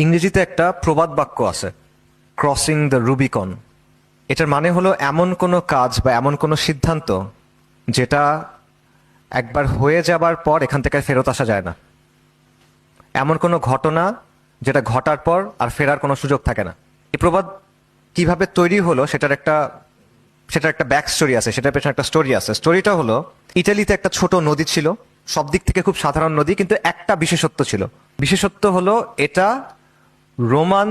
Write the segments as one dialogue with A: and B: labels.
A: ইংরেজিতে একটা প্রবাদ বাক্য আছে, ক্রসিং দ্য রুবিকন। এটার মানে হলো এমন কোনো কাজ বা এমন কোনো সিদ্ধান্ত যেটা একবার হয়ে যাবার পর এখান থেকে আর ফেরত আসা যায় না। এমন কোনো ঘটনা যেটা ঘটার পর আর ফেরার কোনো সুযোগ থাকে না। এই প্রবাদ কিভাবে তৈরি হলো সেটার একটা ব্যাক স্টোরি আছে, সেটার পেছনে একটা স্টোরি আছে। স্টোরিটা হলো, ইটালিতে একটা ছোট নদী ছিল, সব দিক থেকে খুব সাধারণ নদী, কিন্তু একটা বিশেষত্ব ছিল। বিশেষত্ব হলো এটা রোমান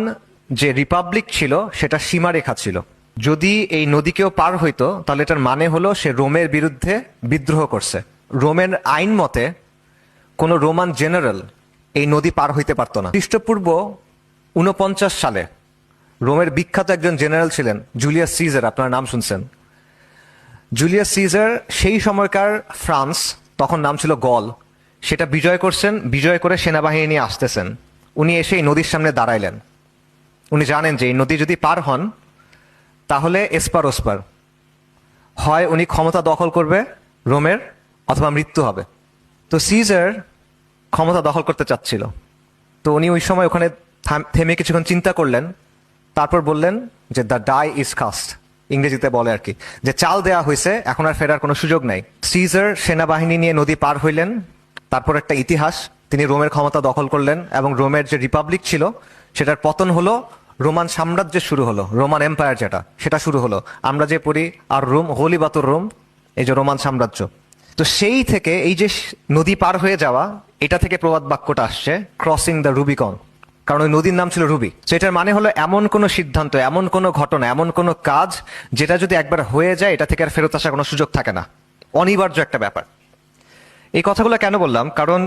A: যে রিপাবলিক ছিল সেটা সীমারেখা ছিল। যদি এই নদীকেও পার হইতো তাহলে এটার মানে হলো সে রোমের বিরুদ্ধে বিদ্রোহ করছে। রোমের আইন মতে কোনো রোমান জেনারেল এই নদী পার হইতে পারতো না। খ্রিস্টপূর্ব 49 সালে রোমের বিখ্যাত একজন জেনারেল ছিলেন জুলিয়াস সিজার, আপনার নাম শুনছেন। জুলিয়াস সিজার সেই সময়কার ফ্রান্স, তখন নাম ছিল গল, সেটা বিজয় করছেন। বিজয় করে সেনাবাহিনী নিয়ে আসতেছেন। উনি এসে এই নদীর সামনে দাঁড়াইলেন। উনি জানেন যে এই নদী যদি পার হন তাহলে এসপার ওসপার, হয় উনি ক্ষমতা দখল করবে রোমের, অথবা মৃত্যু হবে। তো সিজার ক্ষমতা দখল করতে চাচ্ছিল। তো উনি ওই সময় ওখানে থেমে কিছুক্ষণ চিন্তা করলেন, তারপর বললেন যে দ্য ডাই ইজ কাস্ট, ইংরেজিতে বলে আর কি, যে চাল দেয়া হয়েছে, এখন আর ফেরার কোনো সুযোগ নাই। সিজার সেনাবাহিনী নিয়ে নদী পার হইলেন। তারপর একটা ইতিহাস, তিনি রোমের ক্ষমতা দখল করলেন এবং রোমের যে রিপাবলিক ছিল সেটার পতন হলো, রোমান সাম্রাজ্য শুরু হলো, রোমান এম্পায়ার যেটা, সেটা শুরু হলো। আমরা যে পড়ি আর রোম হোলি বাতুর রোম, এই যে রোমান সাম্রাজ্য। তো সেই থেকে এই যে নদী পার হয়ে যাওয়া, এটা থেকে প্রবাদ বাক্যটা আসছে, ক্রসিং দ্য রুবিকন। কারণ ওই নদীর নাম ছিল রুবি। তো এটার মানে হলো এমন কোনো সিদ্ধান্ত, এমন কোনো ঘটনা, এমন কোনো কাজ যেটা যদি একবার হয়ে যায় এটা থেকে আর ফেরত আসার কোনো সুযোগ থাকে না, অনিবার্য একটা ব্যাপার। এই কথাগুলো কেন বললাম? কারণ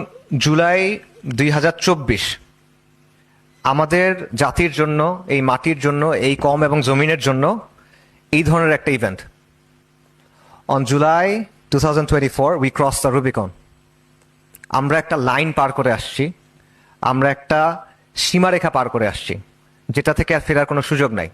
A: জুলাই 2024 আমাদের জাতির জন্য, এই মাটির জন্য, এই কম এবং জমিনের জন্য এই ধরনের একটা event. On July 2024 we cross the Rubicon. আমরা একটা লাইন পার করে আসছি, আমরা একটা সীমারেখা পার করে আসছি, যেটা থেকে আর ফেরার কোনো সুযোগ নাই।